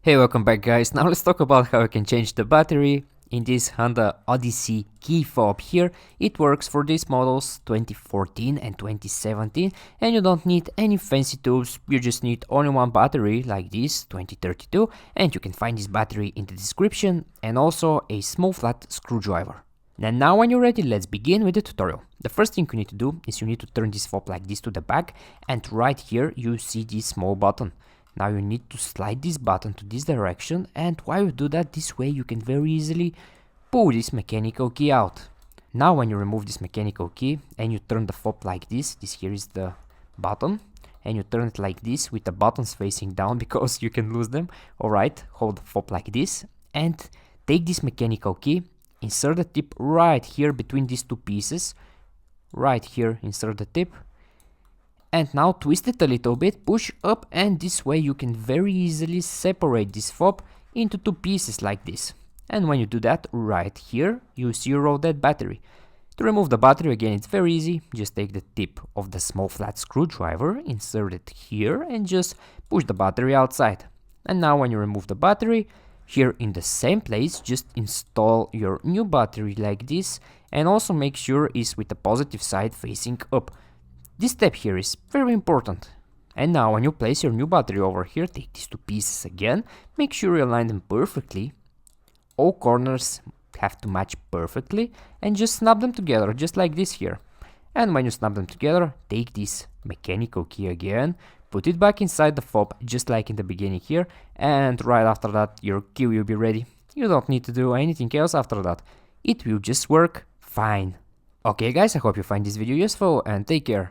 Hey, welcome back guys. Now let's talk about how you can change the battery in this Honda Odyssey key fob here. It works for these models 2014 and 2017 and you don't need any fancy tools. You just need only one battery like this 2032 and you can find this battery in the description and also a small flat screwdriver. And now when you're ready, let's begin with the tutorial. The first thing you need to do is you need to turn this fob like this to the back and right here you see this small button. Now you need to slide this button to this direction, and while you do that, this way you can very easily pull this mechanical key out. Now when you remove this mechanical key and you turn the fob like this here is the button, and you turn it like this with the buttons facing down because you can lose them. Alright, hold the fob like this and take this mechanical key, insert the tip right here between these two pieces, right here insert the tip. And now twist it a little bit, push up, and this way you can very easily separate this fob into two pieces like this. And when you do that, right here, you zero that battery. To remove the battery again, it's very easy. Just take the tip of the small flat screwdriver, insert it here, and just push the battery outside. And now when you remove the battery, here in the same place, just install your new battery like this, and also make sure it's with the positive side facing up. This step here is very important. And now when you place your new battery over here, take these two pieces again, make sure you align them perfectly. All corners have to match perfectly and just snap them together just like this here. And when you snap them together, take this mechanical key again, put it back inside the fob just like in the beginning here, and right after that your key will be ready. You don't need to do anything else after that. It will just work fine. Okay guys, I hope you find this video useful and take care.